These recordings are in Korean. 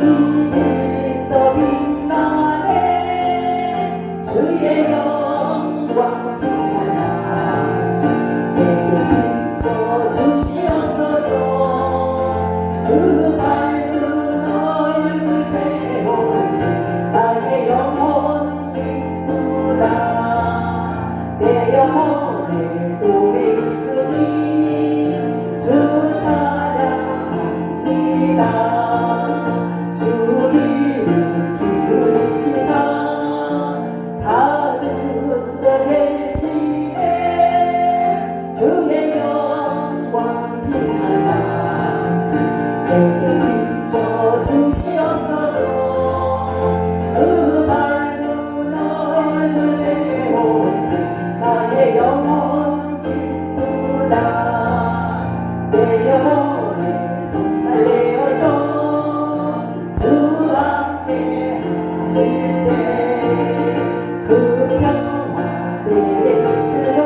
이미 또 빛나네 주의 영광 빛나나 내게 비춰 주시옵소서 그 밝은 얼굴 배우니 나의 영혼 기쁘다 내 영혼에 노래 있으니 주 찬양합니다 주 귀를 기울이시사 다 듣고 계시네 주의 영광 빛나나 내게 비춰 주시옵소서 그 밝은 얼굴 배우니 나의 영혼 기쁘다 내 영혼에 돋달려서 주 함께 하실 때 그 평화 내게 이끌어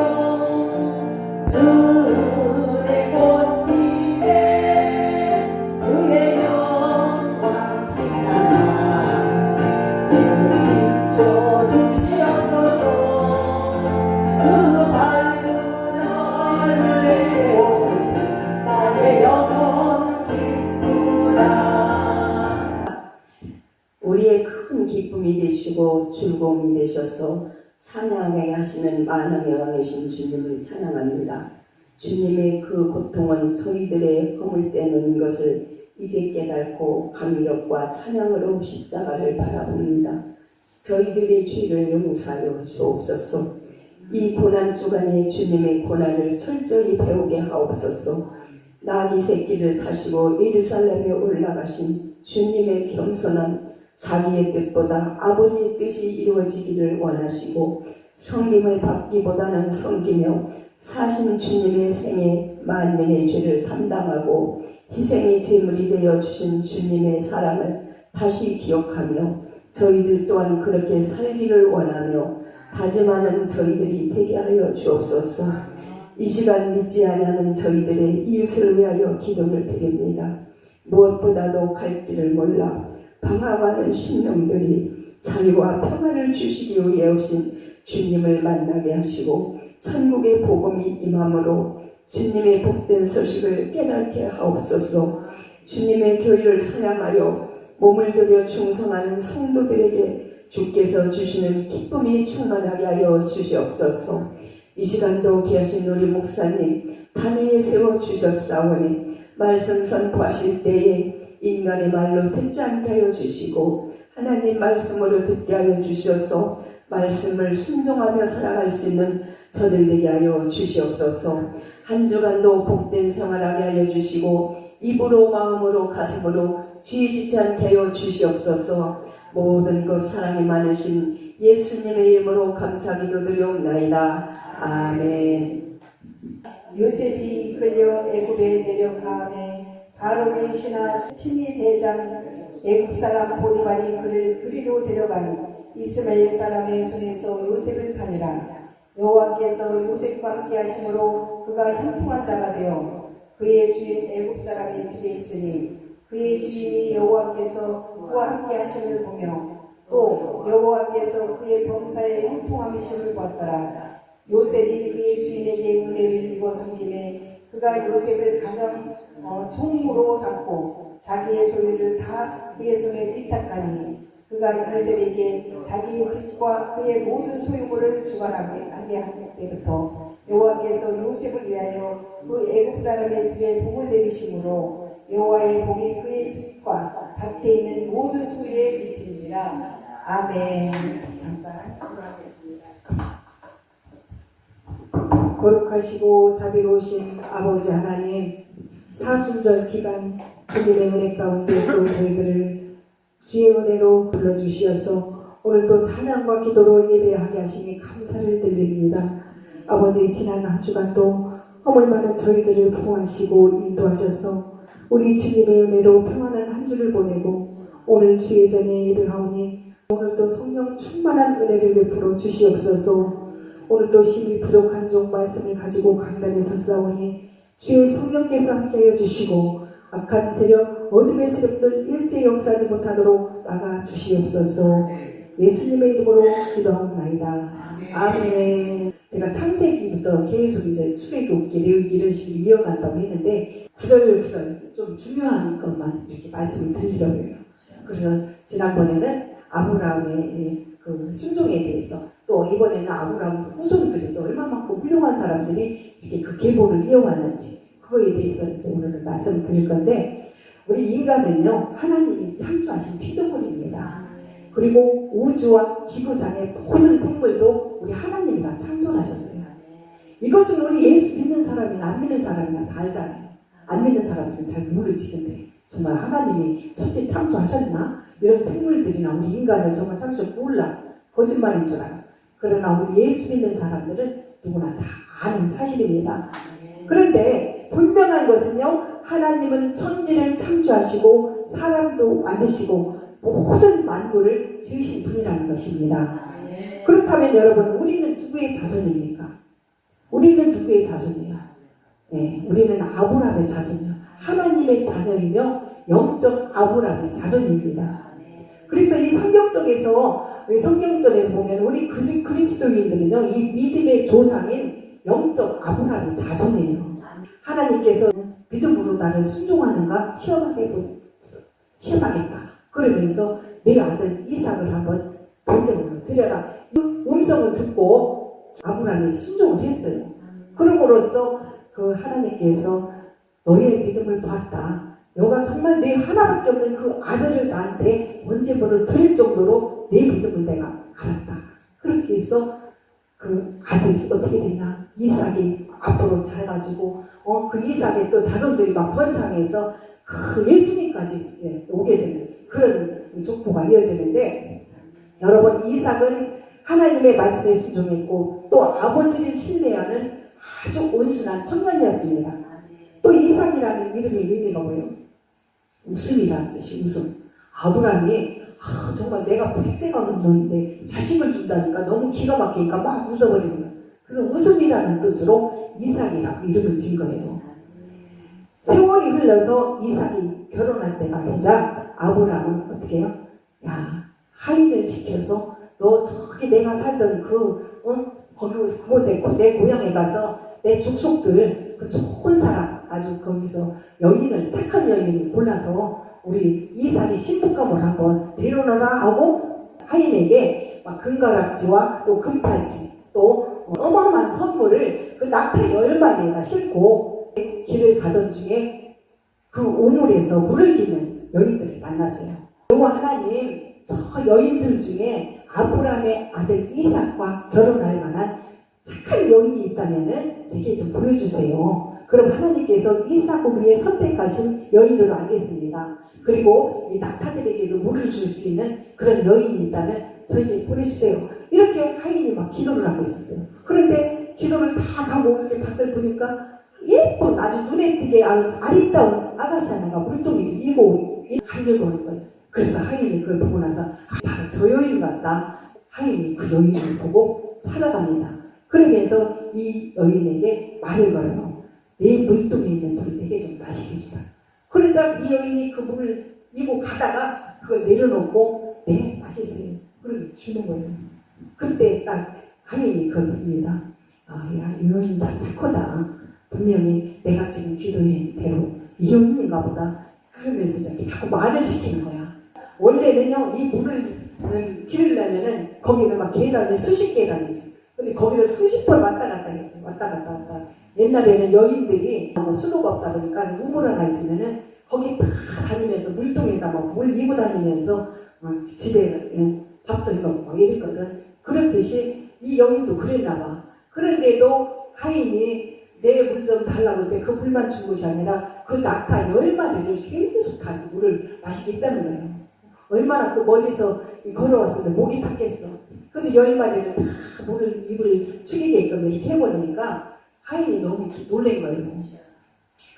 주 은혜 꽃길에 주의 영광 빛나나 내게 비춰 주시옵소서 그 밝은 얼굴 내오니 나의 영혼 기쁘다 우리의 큰 기쁨이 되시고 즐거움이 되셔서 찬양하게 하시는 만왕의 왕이신 주님을 찬양합니다. 주님의 그 고통은 저희들의 허물 때는 것을 이제 깨닫고 감격과 찬양으로 십자가를 바라봅니다. 저희들의 죄를 용서하여 주옵소서. 이 고난 주간에 주님의 고난을 철저히 배우게 하옵소서. 나귀 새끼를 타시고 예루살렘에 올라가신 주님의 겸손한 자기의 뜻보다 아버지의 뜻이 이루어지기를 원하시고 섬김을 받기보다는 섬기며 사신 주님의 생에 만민의 죄를 담당하고 희생의 제물이 되어 주신 주님의 사랑을 다시 기억하며 저희들 또한 그렇게 살기를 원하며 다짐하는 저희들이 되게 하여 주옵소서. 이 시간 믿지 아니하는 저희들의 이웃을 위하여 기도를 드립니다. 무엇보다도 갈 길을 몰라 방황하는 심령들이 자유와 평안을 주시기 위해 오신 주님을 만나게 하시고 천국의 복음이 임함으로 주님의 복된 소식을 깨닫게 하옵소서. 주님의 교회를 사랑하려 몸을 들여 충성하는 성도들에게 주께서 주시는 기쁨이 충만하게 하여 주시옵소서. 이 시간도 귀하신 우리 목사님 단위에 세워주셨사오니 말씀 선포하실 때에 인간의 말로 듣지 않게 하여 주시고 하나님 말씀으로 듣게 하여 주셔서 말씀을 순종하며 살아갈 수 있는 저들 되게 하여 주시옵소서. 한 주간도 복된 생활하게 하여 주시고 입으로 마음으로 가슴으로 죄짓지 않게 하여 주시옵소서. 모든 것 사랑이 많으신 예수님의 이름으로 감사기도 드리옵나이다. 아멘. 요셉이 이끌려 애굽에 내려가매 바로의 신하 친위 대장 애굽 사람 보디발이 그를 그리로 데려간 이스마엘 사람의 손에서 요셉을 살리라. 여호와께서 요셉과 함께 하심으로 그가 형통한 자가 되어 그의 주인 애굽 사람의 집에 있으니 그의 주인이 여호와께서 그와 함께 하심을 보며 또 여호와께서 그의 범사에 형통함이심을 보았더라. 요셉이 그의 주인에게 은혜를 입어 섬김에 그가 요셉을 가장 총무로 삼고 자기의 소유를 다 그의 손에 위탁하니 그가 요셉에게 자기의 집과 그의 모든 소유물을 주관하게 한 때부터 여호와께서 요셉을 위하여 그 애굽 사람의 집에 복을 내리심으로 여호와의 복이 그의 집과 밭에 있는 모든 소유에 미친지라. 아멘. 잠깐 기도하겠습니다. 거룩하시고 자비로우신 아버지 하나님, 사순절 기간 주님의 은혜 가운데 또 저희들을 주의 은혜로 불러주시어서 오늘도 찬양과 기도로 예배하게 하시니 감사를 드립니다. 아버지, 지난 한 주간도 허물 많은 저희들을 보호하시고 인도하셔서 우리 주님의 은혜로 평안한 한 주를 보내고 오늘 주의 전에 예배하오니 오늘도 성령 충만한 은혜를 베풀어 주시옵소서. 오늘도 힘이 부족한 종 말씀을 가지고 강단에 섰사오니 주의 성령께서 함께하여 주시고 악한 세력 어둠의 세력들 일제 역사하지 못하도록 막아주시옵소서. 예수님의 이름으로 기도하옵나이다. 아멘. 제가 창세기부터 계속 이제 출애굽기, 레위기 이런 식으로 이어간다고 했는데 구절 좀 중요한 것만 이렇게 말씀을 드리려고 해요. 그래서 지난번에는 아브라함의 그 순종에 대해서, 또 이번에는 아브라함 후손들이 또 얼마만큼 훌륭한 사람들이 이렇게 그 계보를 이어왔는지 그거에 대해서 이제 오늘은 말씀을 드릴 건데, 우리 인간은요 하나님이 창조하신 피조물입니다. 그리고 우주와 지구상의 모든 생물도 우리 하나님이 다 창조하셨어요. 이것은 우리 예수 믿는 사람이나 안 믿는 사람이나 다 알잖아요. 안 믿는 사람들은 잘 모르지. 근데 정말 하나님이 첫째 창조하셨나? 이런 생물들이나 우리 인간을 정말 창조할 몰라. 거짓말인 줄 알아. 그러나 우리 예수 믿는 사람들은 누구나 다 아는 사실입니다. 그런데 분명한 것은요, 하나님은 천지를 창조하시고 사람도 만드시고 모든 만물을 지으신 분이라는 것입니다. 그렇다면 여러분, 우리는 누구의 자손입니까? 우리는 누구의 자손이에요? 네, 우리는 아브라함의 자손이요. 하나님의 자녀이며 영적 아브라함의 자손입니다. 그래서 이 성경전에서 보면 우리 그리스도인들은요, 이 믿음의 조상인 영적 아브라함의 자손이에요. 하나님께서 믿음으로 나를 순종하는가 시험하겠다. 그러면서 내 아들 이삭을 한번 번제물로 드려라. 그 음성을 듣고 아브라함이 순종을 했어요. 그럼으로써 그 하나님께서 너의 믿음을 봤다. 너가 정말 내 하나밖에 없는 그 아들을 나한테 번제물을 드릴 정도로 내 믿음을 내가 알았다. 그렇게 해서 그 아들이 어떻게 되냐, 이삭이 앞으로 자라가지고 그 이삭의 또 자손들이 막 번창해서 그 예수님까지 이제 오게 되는 그런 족보가 이어지는데, 여러분, 이삭은 하나님의 말씀에 순종했고 또 아버지를 신뢰하는 아주 온순한 청년이었습니다. 또 이삭이라는 이름의 의미가 뭐예요? 웃음이라는 뜻이 웃음. 아브라함이 정말 내가 백세가 넘는데 자식을 준다니까 너무 기가 막히니까 막 웃어버리는 거예요. 그래서 웃음이라는 뜻으로 이삭이라고 이름을 지은 거예요. 세월이 흘러서 이삭이 결혼할 때가 되자 아브라함은 어떻게 해요? 야, 하인을 시켜서 너 저기 내가 살던 그곳에 내 고향에 가서 내 족속들 그 좋은 사람, 아주 거기서 여인을, 착한 여인을 골라서 우리 이삭이 신부감을 한번 데려오라 하고 하인에게 막 금가락지와 또 금팔찌 또 어마어마한 선물을 그 낙타 10마리에다 싣고 길을 가던 중에 그 우물에서 물을 기는 여인들을 만났어요. 여호와 하나님, 저 여인들 중에 아브라함의 아들 이삭과 결혼할 만한 착한 여인이 있다면은 제게 좀 보여주세요. 그럼 하나님께서 이삭을 위해 선택하신 여인으로 알겠습니다. 그리고 이 낙타들에게도 물을 줄 수 있는 그런 여인이 있다면 저에게 보내주세요. 이렇게 하인이 막 기도를 하고 있었어요. 그런데 기도를 다 하고 이렇게 밖을 보니까 예쁜 아주 눈에 띄게 아리따운 아가씨 하나가 물동이를 이고 갈려거린 거예요. 그래서 하인이 그걸 보고 나서 바로 저 여인 같다. 하인이 그 여인을 보고 찾아갑니다. 그러면서 이 여인에게 말을 걸어요. 내 물동에 있는 물을 되게 좀 마시게 주라. 그러자 이 여인이 그 물을 이고 가다가 그걸 내려놓고 네, 맛있어요. 그걸 주는 거예요. 그때 딱 하인이 그걸 봅니다. 야, 이 여인 참 착하다. 분명히 내가 지금 기도한 대로 이 여인인가 보다. 그러면서 이렇게 자꾸 말을 시키는 거야. 원래는요, 이 물을 기르려면은 거기는 막 계단이 수십 계단이 있어. 근데 거기를 수십 번 왔다 갔다 해. 왔다 갔다. 옛날에는 여인들이 수도가 없다 보니까 우물 하나 있으면은 거기 다 다니면서 물통에다 막 물 이고 다니면서 집에 밥도 해먹고 이랬거든. 그렇듯이 이 여인도 그랬나 봐. 그런데도 하인이 내 물 좀 달라고 할 때 그 물만 준 것이 아니라 그 낙타 10마리를 계속 다 물을 마시겠다는 거예요. 얼마나 그 멀리서 걸어왔으면 목이 탔겠어. 근데 10마리를 다 물을 입을 죽이게끔 이렇게 해버리니까 하인이 너무 놀란 거예요.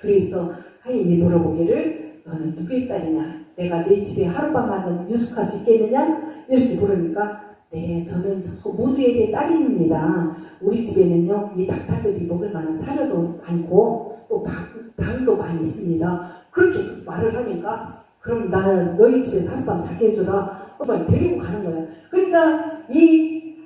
그래서 하인이 물어보기를 너는 누구의 딸이냐? 내가 내 집에 하룻밤만 유숙할 수 있겠느냐? 이렇게 물으니까 네, 저는 저 무두에게 딸입니다. 우리 집에는요, 이 낙타들이 먹을 만한 사료도 많고 또 방도 많이 있습니다. 그렇게 말을 하니까 그럼 나 너희 집에서 한밤 자게 해주라. 엄마 데리고 가는 거야. 그러니까 이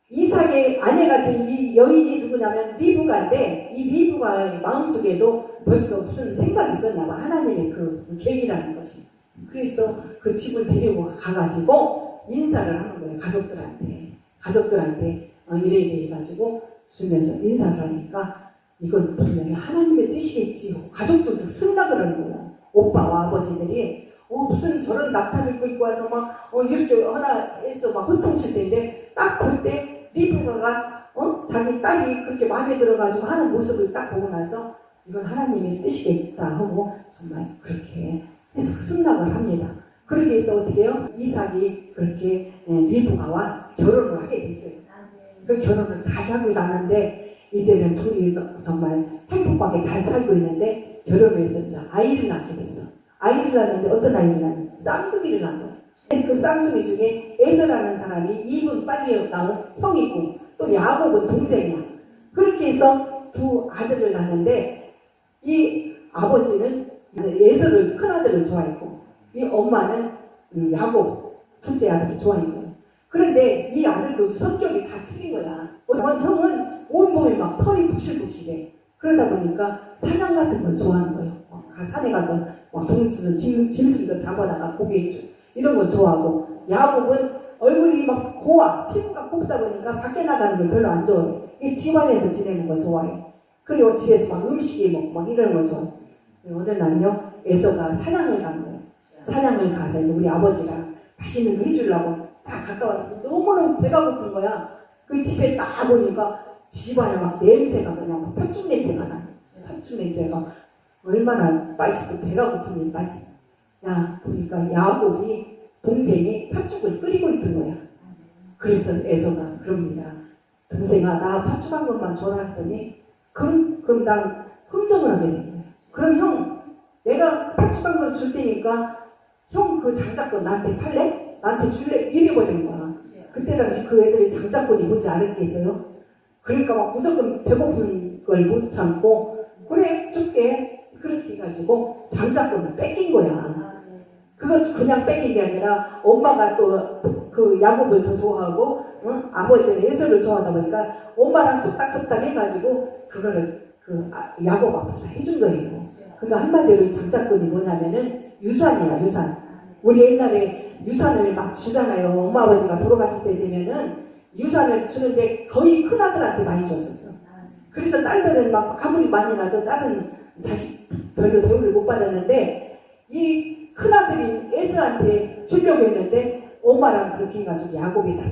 이삭의 아내가 된 이 여인이 누구냐면 리브가인데 이 리브가 마음속에도 벌써 무슨 생각이 있었나 봐. 하나님의 그 계획이라는 것이. 그래서 그 집을 데리고 가가지고 인사를 하는 거예요. 가족들한테 이래 해가지고 주면서 인사를 하니까 이건 분명히 하나님의 뜻이겠지. 가족들도 쓴다 그러는 거예요. 오빠와 아버지들이 무슨 저런 낙타를 끌고 와서 막 이렇게 하나 해서 막 혼통칠 때인데 딱 볼 때 리브가가 자기 딸이 그렇게 마음에 들어가지고 하는 모습을 딱 보고 나서 이건 하나님의 뜻이겠다 하고 정말 그렇게 해서 승낙을 합니다. 그렇게 해서 어떻게 해요? 이삭이 그렇게 리브가와 결혼을 하게 됐어요. 그 결혼을 다 하고 났는데 이제는 둘이 정말 행복하게 잘 살고 있는데 결혼을 해서 이제 아이를 낳게 됐어. 아이를 낳는데 어떤 아이를 낳냐? 쌍둥이를 낳은 거야. 그 쌍둥이 중에 에서라는 사람이 이분 빨리 나온 형이고 또 야곱은 동생이야. 그렇게 해서 두 아들을 낳는데 이 아버지는 에서를 큰 아들을 좋아했고 이 엄마는 야곱 둘째 아들을 좋아했고 그런데 이 아들도 성격이 다 틀린 거야. 형은 온몸에 막 털이 부실부실해. 그러다 보니까 사냥 같은 걸 좋아하는 거예요. 산에 가서 동수, 짐승도 잡아다가 고기 해주 이런 거 좋아하고 야곱은 얼굴이 막 고와 피부가 곱다 보니까 밖에 나가는 걸 별로 안 좋아해. 집 안에서 지내는 거 좋아해. 그리고 집에서 막 음식이 먹고 막 이런 거 좋아해. 어느 날요 에서가 사냥을 간 거예요. 사냥을 가서 이제 우리 아버지랑 맛있는 거 해주려고 딱 가까워서 너무너무 배가 고픈 거야. 그 집에 딱 보니까 집안에 막 냄새가 그냥 팥죽 냄새가 나. 팥죽 냄새가 얼마나 맛있어. 배가 고프니 맛있어. 야 보니까 야곱이 동생이 팥죽을 끓이고 있던 거야. 그래서 에서가 그럽니다. 동생아 나 팥죽 한 것만 줘라 했더니 그럼 난 흥정을 하게 된 거야. 그럼 형 내가 팥죽 한 걸 줄 테니까 형 그 장작권 나한테 팔래? 나한테 줄래? 이래버린 거야. 그때 당시 그 애들이 장작권이 뭔지 알았겠어요? 그러니까 막 무조건 배고픈 걸 못 참고 그래 줄게 그렇게 해가지고 장작권을 뺏긴 거야. 그것 그냥 뺏긴 게 아니라 엄마가 또 그 야곱을 더 좋아하고 아버지는 에서를 좋아하다 보니까 엄마랑 속닥속닥 해가지고 그거를 야곱 앞에서 해준 거예요. 그러니까 한마디로 장작권이 뭐냐면은 유산이야 유산. 우리 옛날에 유산을 막 주잖아요. 엄마 아버지가 돌아가실 때 되면은 유산을 주는데 거의 큰 아들한테 많이 줬었어. 그래서 딸들은 막 아무리 많이 나도 다른 자식 별로 대우를 못 받았는데 이 큰아들인 에스한테 주려고 했는데 엄마랑 그렇게 해가지고 야곱이 다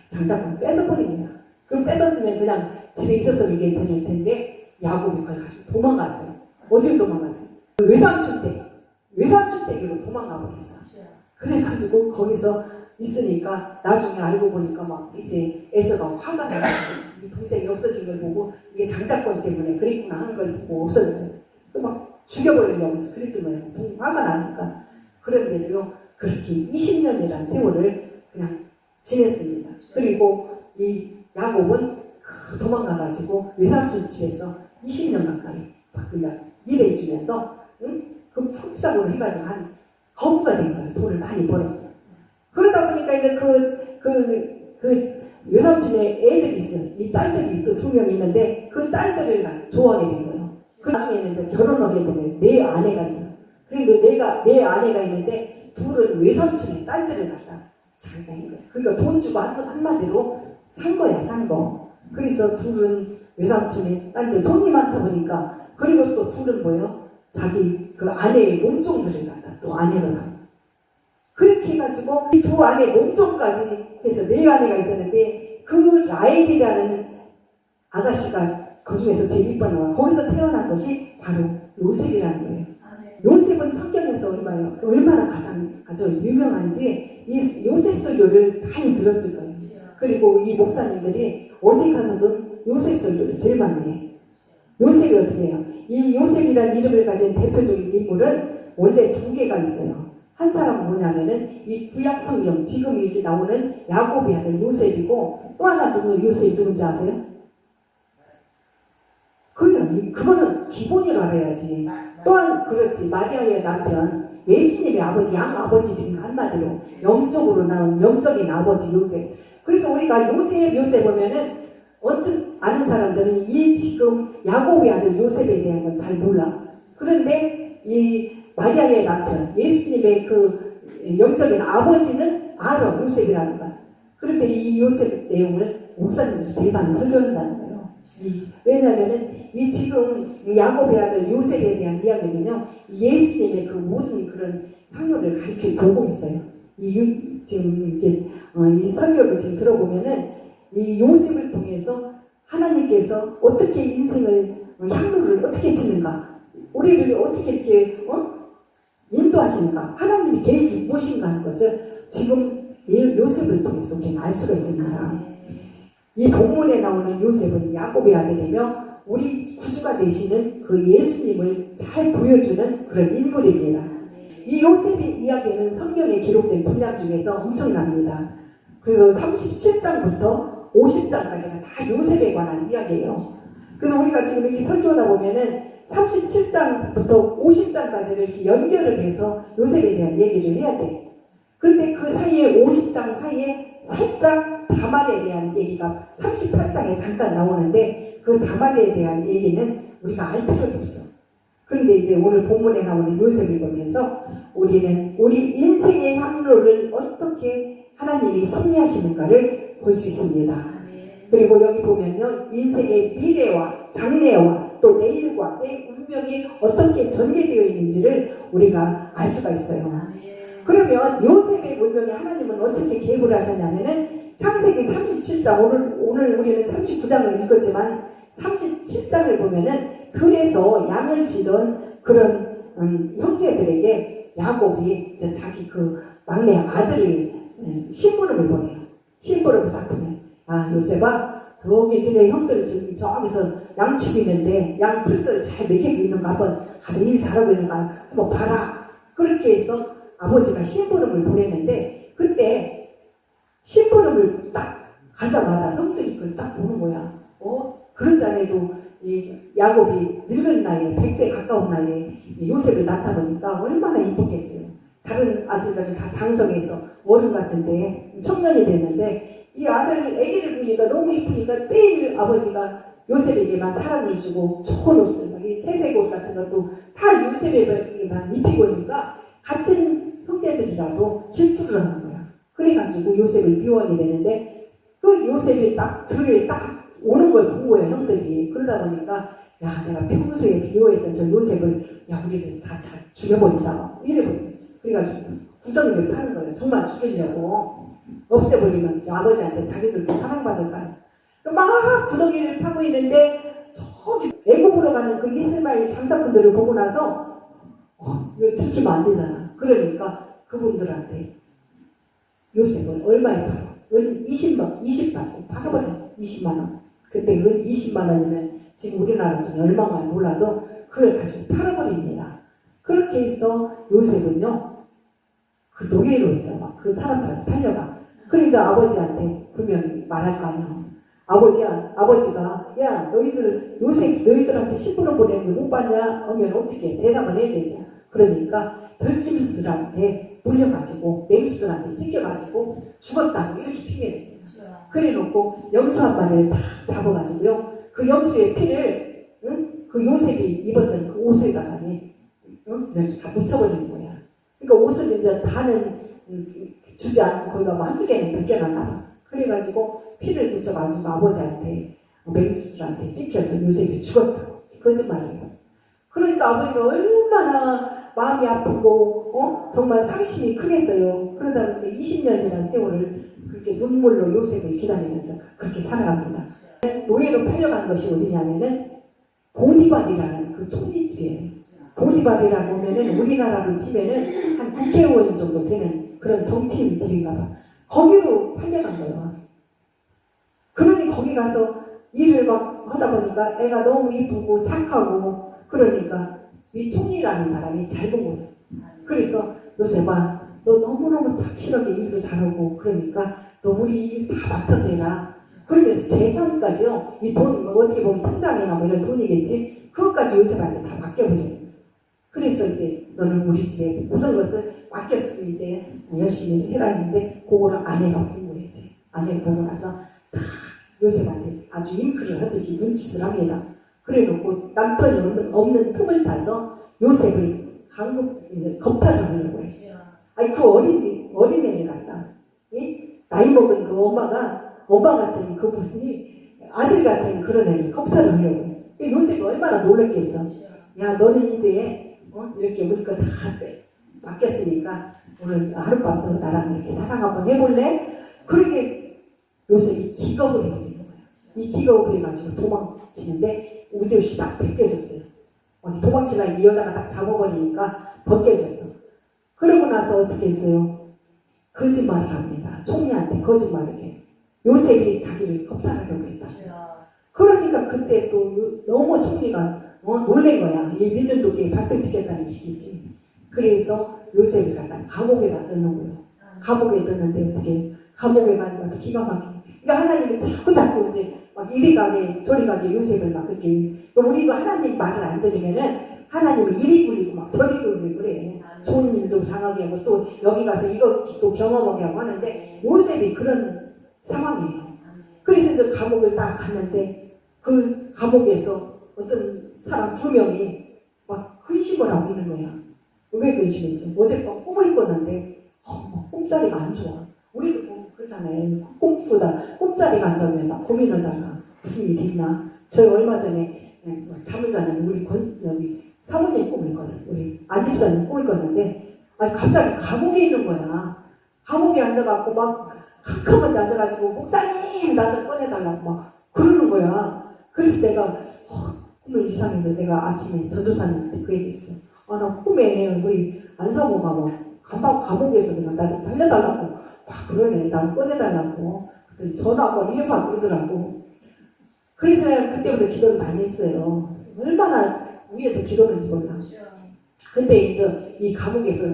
장작권을 뺏어버린 거야. 그럼 뺏었으면 그냥 집에 있었으면 괜찮을 텐데 야곱이 그걸 가지고 도망갔어요. 어디로 도망갔어요? 외삼촌 댁으로 도망가 버렸어. 그래가지고 거기서 있으니까 나중에 알고 보니까 막 이제 에서가 화가 나고 이 동생이 없어진 걸 보고 이게 장작권 때문에 그랬구나 하는 걸 보고 없어졌어요. 또 막 죽여버리려고 그랬던 거예요. 화가 나니까. 그런데도요 그렇게 20년이라는 세월을 그냥 지냈습니다. 그리고 이 야곱은 도망가가지고 외삼촌 집에서 20년 가까이 막 그냥 일해주면서 그 풀상으로 해가지고 한 거부가 된 거예요. 돈을 많이 벌었어요. 그러다 보니까 이제 그 외삼촌의 애들이 있어요. 이 딸들이 또 2명 있는데 그 딸들을 좋아하게 된 거예요. 그 나중에는 이제 결혼하게 되면 내 아내가 있어요. 그리고 내 아내가 있는데 둘은 외삼촌의 딸들을 갖다 장가인 거예요. 그러니까 돈 주고 한마디로 산 거야, 산 거. 그래서 둘은 외삼촌의 딸들 돈이 많다 보니까 그리고 또 둘은 뭐예요? 자기 그 아내의 몸종들을 갖다 또 아내로 산 거예요. 그렇게 해가지고 이 두 아내 몸종까지 해서 4아내가 있었는데 그 라헬이라는 아가씨가 그 중에서 제일 이쁜 거야. 거기서 태어난 것이 바로 요셉이라는 거예요. 요셉은 성경에서 얼마나 아주 유명한지 이 요셉 설교를 많이 들었을 거예요. 그리고 이 목사님들이 어디 가서든 요셉 설교를 제일 많이 해. 요셉이 어떻게 해요? 이 요셉이라는 이름을 가진 대표적인 인물은 원래 2개가 있어요. 한 사람은 뭐냐면은 이 구약 성경 지금 이렇게 나오는 야곱의 아들 요셉이고 또 하나 요셉이 누군지 아세요? 그래요. 그거는 기본으로 알아야지. 또한 그렇지, 마리아의 남편 예수님의 아버지, 양 아버지, 지금 한마디로 영적으로 나온 영적인 아버지 요셉. 그래서 우리가 요셉 보면은 어떤 아는 사람들은 이 지금 야곱의 아들 요셉에 대한 건 잘 몰라. 그런데 이 마리아의 남편 예수님의 그 영적인 아버지는 알아, 요셉이라는 거. 그런데 이 요셉 내용을 목사님들이 제일 많이 설교한다는 거예요. 왜냐하면은 이 지금 야곱의 아들 요셉에 대한 이야기는요, 예수님의 그 모든 그런 향로를 가르쳐 보고 있어요. 지금 이렇게 이 설교를 지금 들어보면은 이 요셉을 통해서 하나님께서 어떻게 인생을 향로를 어떻게 치는가, 우리를 어떻게 이렇게 인도하시는가, 하나님의 계획이 무엇인가 하는 것을 지금 요셉을 통해서 우리는 알 수가 있습니다. 이 본문에 나오는 요셉은 야곱의 아들이며 우리 구주가 되시는 그 예수님을 잘 보여주는 그런 인물입니다. 이 요셉의 이야기는 성경에 기록된 분량 중에서 엄청납니다. 그래서 37장부터 50장까지가 다 요셉에 관한 이야기예요. 그래서 우리가 지금 이렇게 설교하다 보면은 37장부터 50장까지를 이렇게 연결을 해서 요셉에 대한 얘기를 해야 돼. 그런데 그 사이에 50장 사이에 살짝 다말에 대한 얘기가 38장에 잠깐 나오는데 그 다말에 대한 얘기는 우리가 알 필요도 없어. 그런데 이제 오늘 본문에 나오는 요셉을 보면서 우리는 우리 인생의 향로를 어떻게 하나님이 섭리하시는가를 볼 수 있습니다. 그리고 여기 보면요, 인생의 미래와 장래와 또 내일과 내 운명이 어떻게 전개되어 있는지를 우리가 알 수가 있어요. 그러면 요셉의 운명에 하나님은 어떻게 계획을 하셨냐면은 창세기 37장, 오늘 우리는 39장을 읽었지만 37장을 보면은 들에서 양을 지던 그런 형제들에게 야곱이 이제 자기 그 막내 아들을 심부름을 보내요. 심부름을 딱 보내. 아, 요셉아, 저기 너네 형들 지금 저기서 양치고 있는데 양 풀들 잘 먹이고 있는가 한번 가서 일 잘하고 있는가 한번 봐라. 그렇게 해서 아버지가 심부름을 보냈는데 그때 심부름을 딱 가자마자 형들이 그걸 딱 보는 거야. 그렇지 않아도 이 야곱이 늙은 나이에 100세 가까운 나이에 요셉을 낳다 보니까 얼마나 이뻤겠어요. 다른 아들들은 다 장성해서 어른 같은데 청년이 됐는데 이 아들 애기를 보니까 너무 이쁘니까 매일 아버지가 요셉에게만 사랑을 주고 좋은 옷들, 막 채색 옷 같은 것도 다 요셉에게만 입히고 있으니까 같은 형제들이라도 질투를 하는 거야. 그래가지고 요셉을 미워하게 되는데 그 요셉이 딱 들에 딱 오는 걸 본 거예요, 형들이. 그러다 보니까 야, 내가 평소에 미워했던 저 요셉을 야, 우리들 다 죽여버리자 이래버려요. 그래가지고 구덩이를 파는 거예요. 정말 죽이려고. 없애버리면 저 아버지한테 자기들도 사랑받을까요? 막 구덩이를 파고 있는데 저기 애굽으로 가는 그 이스마엘 장사꾼들을 보고 나서 이거 들키면 안 되잖아. 그러니까 그분들한테 요셉은 얼마에 팔아? 은 20만 팔아버려. 20만 원. 그때 은 20만 원이면 지금 우리나라 돈이 얼마인가 몰라도 그걸 가지고 팔아버립니다. 그렇게 해서 요셉은요, 그 노예로 있잖아. 그 사람들한테 팔려가. 그러니까 아버지한테 분명히 말할 거 아니야. 아버지가 야, 너희들한테 심부름 보내는 거 못 봤냐? 하면 어떻게 대답을 해야 되죠. 그러니까 들짐승들한테 물려가지고 맹수들한테 찢겨가지고 죽었다고 이렇게 핑계를 그래놓고 염소 한 마리를 다 잡아가지고요, 그 염소의 피를 그 요셉이 입었던 그 옷에다가 이렇게 다 묻혀버리는 거야. 그러니까 옷을 이제 다는 주지 않고 거기가 뭐 한두 개는 벗겨놨나 봐. 그래가지고 피를 묻혀가지고 아버지한테 맹수들한테 찍혀서 요셉이 죽었다고. 거짓말이에요. 그러니까 아버지가 얼마나 마음이 아프고 정말 상심이 크겠어요. 그러다 보니까 20년이라는 세월을 그렇게 눈물로 요셉을 기다리면서 그렇게 살아갑니다. 노예로 팔려간 것이 어디냐면은 보디발이라는 그 총리집이에요. 보디발이라고 하면은 우리나라로 치면은 한 국회의원 정도 되는 그런 정치인 집인가 봐. 거기로 팔려간 거예요. 그러니 거기 가서 일을 막 하다 보니까 애가 너무 이쁘고 착하고 그러니까 이 총리라는 사람이 잘 본 거예요. 그래서 요셉아, 너 너무너무 착실하게 일도 잘하고 그러니까 너 우리 일 다 맡아서 해라. 그러면서 재산까지요, 이 돈 어떻게 보면 통장이나 뭐 이런 돈이겠지, 그것까지 요셉한테 다 맡겨버려요. 그래서 이제 너는 우리 집에 모든 것을 맡겼으니 이제 열심히 해라 했는데 그거를 아내가 보고 이제 아내가 보고 나서 다 요셉한테 아주 잉크를 하듯이 눈짓을 합니다. 그래놓고 남편이 없는 틈을 타서 요셉을 겁탈을 하려고 해요. 아니 그 어린애를 갖다 나이 먹은 그 엄마 같은 그분이 아들 같은 그런 애를 겁탈을 하려고 해요. 요셉이 얼마나 놀랐겠어. 야 너는 이제 이렇게 우리 거 다 맡겼으니까 오늘 하룻밤 나랑 이렇게 사랑 한번 해볼래? 그렇게 요셉이 기겁을 해버린 거예요. 이 기겁을 해가지고 도망치는데 우대옷이 딱 벗겨졌어요. 도망치려고 이 여자가 딱 잡아버리니까 벗겨졌어. 그러고 나서 어떻게 했어요? 거짓말을 합니다. 총리한테 거짓말을 해. 요셉이 자기를 겁탈하려고 했다. 그러니까 그때 또 너무 총리가 놀란 거야. 얘 믿는 도끼에 발등 찍겠다는 식이지. 그래서 요셉을 갖다 감옥에다 넣는 거예요. 감옥에 넣는데 어떻게 감옥에 가니까 또 기가 막히게. 그러니까 하나님이 자꾸 이제 막 이리 가게 저리 가게 요셉을 막 그렇게. 우리도 하나님 말을 안 들으면은 하나님이 이리 굴리고 막 저리 굴리고 그래. 좋은 일도 당하게 하고 또 여기 가서 이거 또 경험하게 하고 하는데 요셉이 그런 상황이에요. 그래서 이제 감옥을 딱 갔는데 그 감옥에서 어떤 사람 2명이 막 근심을 하고 있는 거야. 왜 근심했어? 어젯밤 꿈을 꿨는데 꿈자리가 안 좋아. 우리도 뭐 그렇잖아요. 꿈자리가 안 좋으면 막 고민하잖아. 무슨 일이 있나? 저희 얼마 전에 잠을 자는 우리 사모님 꿈을 꿨어요. 우리 안집사님 꿈을 꿨는데 아니 갑자기 감옥에 있는 거야. 감옥에 앉아갖고 막 캄캄한데 앉아가지고 목사님 나 좀 꺼내달라고 막 그러는 거야. 그래서 내가 꿈을 이상해서 내가 아침에 전도사님한테 그 얘기했어. 나 꿈에 우리 안사모가 뭐 감옥에서 그냥 나 좀 살려달라고 막 그러네. 나 꺼내달라고. 그랬더니 전화 한번 해봐 그러더라고. 그래서 그때부터 기도를 많이 했어요. 얼마나 위에서 기도는지 몰라. 근데 이제 이 감옥에서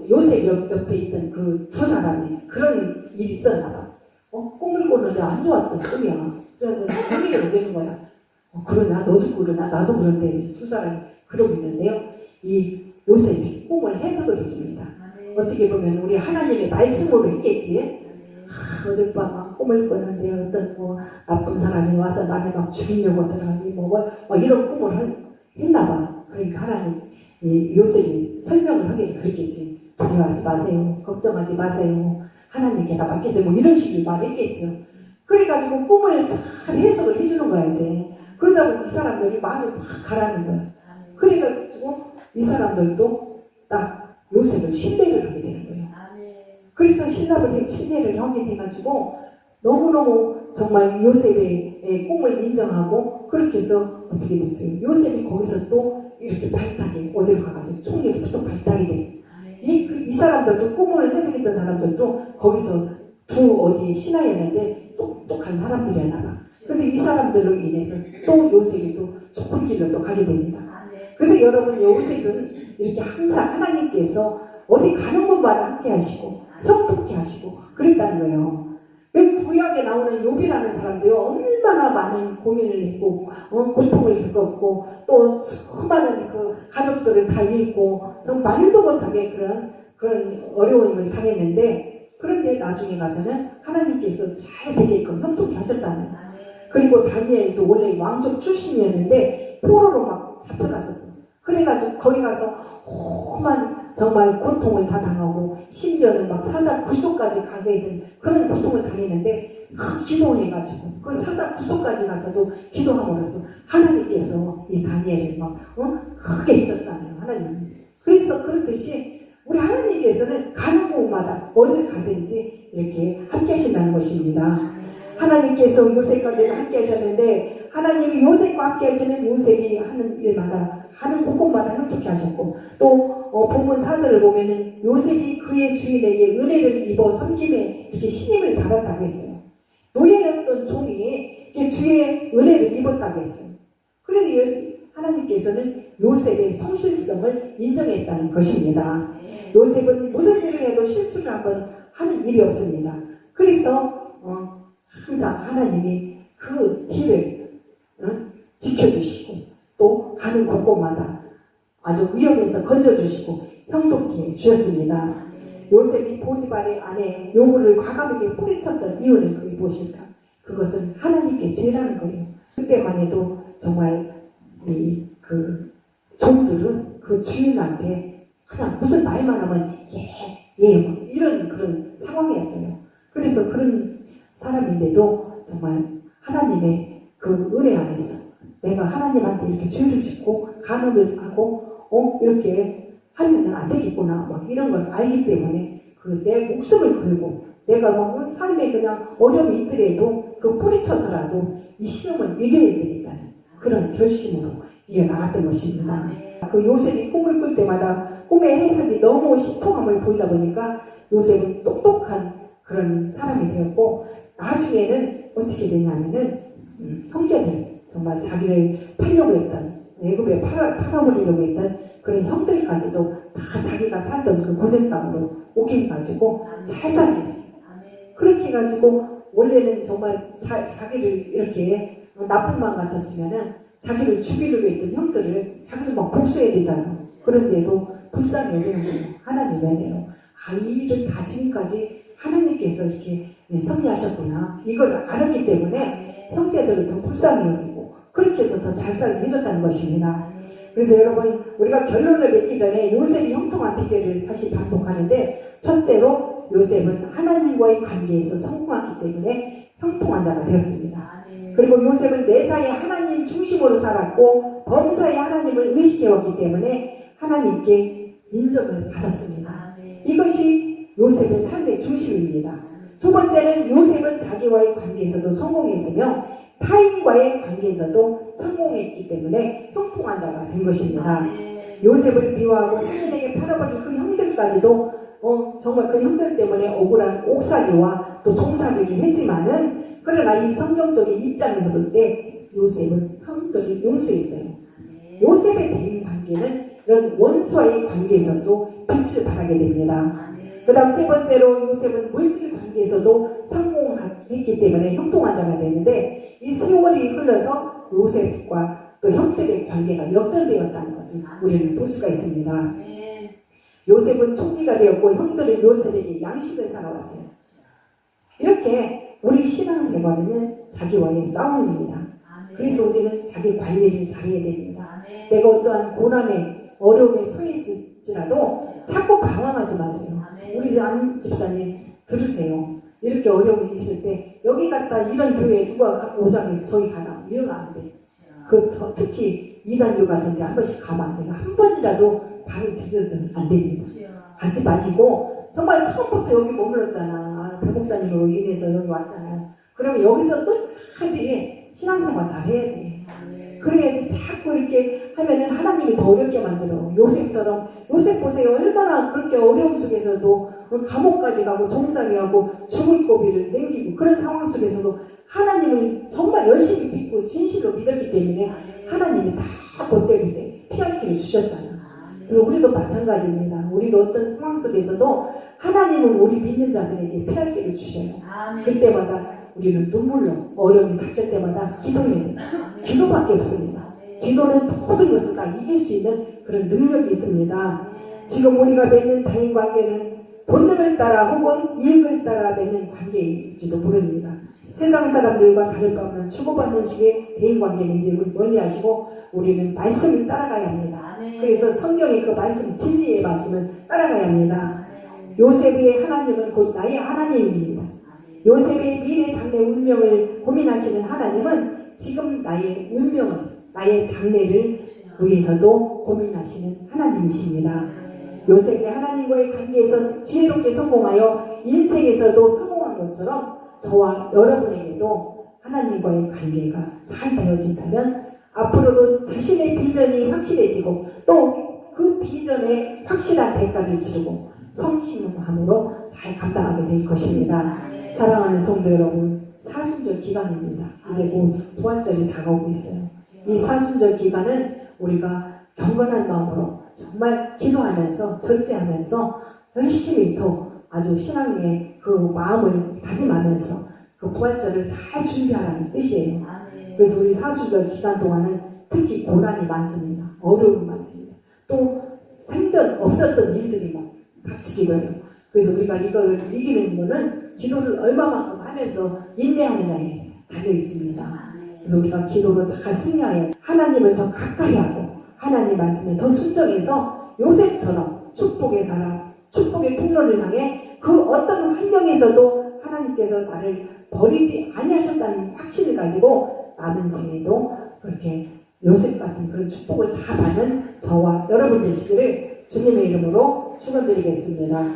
요셉 옆에 있던 그 2사람이 그런 일이 있었나 봐. 꿈을 꿨는데 안 좋았던 꿈이야. 그래서 꿈이 되는 거야. 그러나 너도 그러나 나도 그런데 이제 2사람이 그러고 있는데요. 이 요셉이 꿈을 해석을 해줍니다. 어떻게 보면 우리 하나님의 말씀으로 했겠지. 어젯밤 꿈을 꿨는데 어떤 나쁜 사람이 와서 나를 막 죽이려고 들어가니 막 이런 꿈을 했나 봐. 그러니까 하나님 요셉이 설명을 하기를 그랬겠지. 두려워하지 마세요. 걱정하지 마세요. 하나님께 다 맡기세요. 이런 식으로 말했겠죠. 그래가지고 꿈을 잘 해석을 해주는 거야 이제. 그러다 보니 이 사람들이 말을 막 가라는 거야. 그래가지고 이 사람들도 딱 요셉을 신뢰를 하게 되는 거예요. 그래서 신뢰를 하게 돼가지고 너무너무 정말 요셉의 꿈을 인정하고 그렇게 해서 어떻게 됐어요? 요셉이 거기서 또 이렇게 발탁이 어디로 가가지고 총리로 또 발탁이 돼. 이 사람들도 꿈을 해석했던 사람들도 거기서 어디 신하였는데 똑똑한 사람들이었나 봐. 근데 이 사람들로 인해서 또 요셉이 또 좋은 길로 또 가게 됩니다. 그래서 여러분 요셉은 이렇게 항상 하나님께서 어디 가는 곳마다 함께 하시고 형통케 하시고 그랬다는 거예요. 구약에 나오는 욥이라는 사람도요 얼마나 많은 고민을 했고 고통을 겪었고 또 수많은 그 가족들을 다 잃고 정말 말도 못하게 그런 어려움을 당했는데 그런데 나중에 가서는 하나님께서 잘 되게끔 형통케 하셨잖아요. 그리고 다니엘도 원래 왕족 출신이었는데 포로로 막 잡혀갔었어. 그래가지고 거기 가서 험한 정말 고통을 다 당하고 심지어는 막 사자 구속까지 가게 된 그런 고통을 당했는데 기도해가지고 그 사자 구속까지 가서도 기도함으로써 하나님께서 이 다니엘을 막 크게 해줬잖아요. 하나님. 그래서 그렇듯이 우리 하나님께서는 가는 곳마다 어딜 가든지 이렇게 함께 하신다는 것입니다. 하나님께서 요셉과 내가 함께 하셨는데 하나님이 요셉과 함께 하시는 요셉이 하는 일마다 하는 곳곳마다 형통케 하셨고 또 본문 4절을 보면은 요셉이 그의 주인에게 은혜를 입어 섬김에 이렇게 신임을 받았다고 했어요. 노예였던 종이 주의 은혜를 입었다고 했어요. 그래서 하나님께서는 요셉의 성실성을 인정했다는 것입니다. 요셉은 무슨 일을 해도 실수를 한번 하는 일이 없습니다. 그래서 항상 하나님이 그 길을 지켜주시고 또 또 가는 곳곳마다 아주 위험해서 건져주시고 형통케 주셨습니다. 요셉이 보디발의 아내 요구를 과감하게 뿌리쳤던 이유는 그게 무엇일까? 그것은 하나님께 죄라는 거예요. 그때만 해도 정말 그 종들은 그 주인한테 그냥 무슨 말만 하면 뭐 이런 그런 상황이었어요. 그래서 그런 사람인데도 정말 하나님의 그 은혜 안에서 내가 하나님한테 이렇게 죄를 짓고 간음을 하고 이렇게 하면 안 되겠구나 막 이런 걸 알기 때문에 그 내 목숨을 걸고 내가 뭐 삶에 그냥 어려움이 있더라도 그 뿌리쳐서라도 이 시험을 이겨야 되겠다는 그런 결심으로 이어나갔던 것입니다. 그 요셉이 꿈을 꿀 때마다 꿈의 해석이 너무 신통함을 보이다 보니까 요셉은 똑똑한 그런 사람이 되었고 나중에는 어떻게 되냐면은 형제들 정말 자기를 팔려고 했던 애굽에 팔아버리려고 했던 그런 형들까지도 다 자기가 살던 그 고생 땅으로 오게 해가지고 잘 살게 했어요. 그렇게 해가지고 원래는 정말 자기를 이렇게 나쁜 마음 같았으면은 자기를 죽이려고 했던 형들을 자기도 막 복수해야 되잖아요. 그런데도 불쌍히 여기는 거예요. 하나님의 은혜로. 이 일을 다 지금까지 하나님께서 이렇게 섭리하셨구나. 이걸 알았기 때문에 형제들을 더 불쌍히 여기고 그렇게 해서 더 잘 살게 해줬다는 것입니다. 그래서 여러분 우리가 결론을 맺기 전에 요셉이 형통한 비결을 다시 반복하는데 첫째로 요셉은 하나님과의 관계에서 성공했기 때문에 형통한 자가 되었습니다. 그리고 요셉은 매사에 하나님 중심으로 살았고 범사에 하나님을 의식해왔기 때문에 하나님께 인정을 받았습니다. 이것이 요셉의 삶의 중심입니다. 두 번째는 요셉은 자기와의 관계에서도 성공했으며 타인과의 관계에서도 성공했기 때문에 형통한 자가 된 것입니다. 요셉을 미워하고 상인에게 팔아버린 그 형들까지도 정말 그 형들 때문에 억울한 옥살이와 또 종살이를 했지만은 그러나 이 성경적인 입장에서 볼 때 요셉은 형들을 용서했어요. 요셉의 대인 관계는 이런 원수와의 관계에서도 빛을 발하게 됩니다. 그 다음 세 번째로 요셉은 물질 관계에서도 성공했기 때문에 형통한 자가 되는데 이 세월이 흘러서 요셉과 또 형들의 관계가 역전되었다는 것을 우리는 볼 수가 있습니다. 요셉은 총리가 되었고 형들은 요셉에게 양식을 살아왔어요. 이렇게 우리 신앙생활은 자기와의 싸움입니다. 그래서 우리는 자기 관리를 잘해야 됩니다. 내가 어떠한 고난에 어려움에 처했을지라도 자꾸 방황하지 마세요. 우리 안 집사님 들으세요. 이렇게 어려움이 있을 때 여기 갔다 이런 교회에 누가 오장해서 저기 가나 이러면 안 돼. 특히 이단교 같은 데 한 번씩 가면 안 돼요. 한 번이라도 발을 들여도 안 됩니다. 가지 마시고 정말 처음부터 여기 머물렀잖아. 배 목사님으로 인해서 여기 왔잖아요. 그러면 여기서 끝까지 신앙생활 잘해야 돼. 그래야지 자꾸 이렇게 하면은 하나님이 더 어렵게 만들어. 요셉처럼 요셉 보세요. 얼마나 그렇게 어려움 속에서도 감옥까지 가고 종살이하고 죽을 고비를 남기고 그런 상황 속에서도 하나님을 정말 열심히 믿고 진실로 믿었기 때문에 하나님이 다 그때일 때 피할 길을 주셨잖아. 그래서 우리도 마찬가지입니다. 우리도 어떤 상황 속에서도 하나님은 우리 믿는 자들에게 피할 길을 주셔요. 그때마다 우리는 눈물로 어려움이 닥칠 때마다 기도해요. 기도밖에 없습니다. 기도는 모든 것을 다 이길 수 있는 그런 능력이 있습니다. 지금 우리가 맺는 타인 관계는 본능을 따라 혹은 이익을 따라 맺는 관계일지도 모릅니다. 세상 사람들과 다를 바 없는 주고받는 식의 대인 관계는 이제 우리 멀리 하시고 우리는 말씀을 따라가야 합니다. 그래서 성경의 그 말씀, 진리의 말씀을 따라가야 합니다. 요셉의 하나님은 곧 나의 하나님입니다. 요셉의 미래 장래 운명을 고민하시는 하나님은 지금 나의 운명을, 나의 장래를 위해서도 고민하시는 하나님이십니다. 요셉이 하나님과의 관계에서 지혜롭게 성공하여 인생에서도 성공한 것처럼 저와 여러분에게도 하나님과의 관계가 잘 되어진다면 앞으로도 자신의 비전이 확실해지고 또 그 비전에 확실한 대가를 치르고 성실함으로 잘 감당하게 될 것입니다. 사랑하는 성도 여러분, 사순절 기간입니다. 이제 곧 부활절이 다가오고 있어요. 이 사순절 기간은 우리가 경건한 마음으로 정말 기도하면서 절제하면서 열심히 더 아주 신앙의 그 마음을 다짐하면서 그 부활절을 잘 준비하라는 뜻이에요. 그래서 우리 사순절 기간 동안은 특히 고난이 많습니다. 어려움이 많습니다. 또 생전 없었던 일들이 막 닥치기도 해요. 그래서 우리가 이걸 이기는 거는 기도를 얼마만큼 하면서 인내하느냐에 달려 있습니다. 그래서 우리가 기도로 잘 승리하여 하나님을 더 가까이 하고 하나님 말씀에 더 순종해서 요셉처럼 축복의 사람, 축복의 통로를 향해 그 어떤 환경에서도 하나님께서 나를 버리지 아니하셨다는 확신을 가지고 남은 생에도 그렇게 요셉 같은 그런 축복을 다 받는 저와 여러분 되시기를 주님의 이름으로 축원드리겠습니다.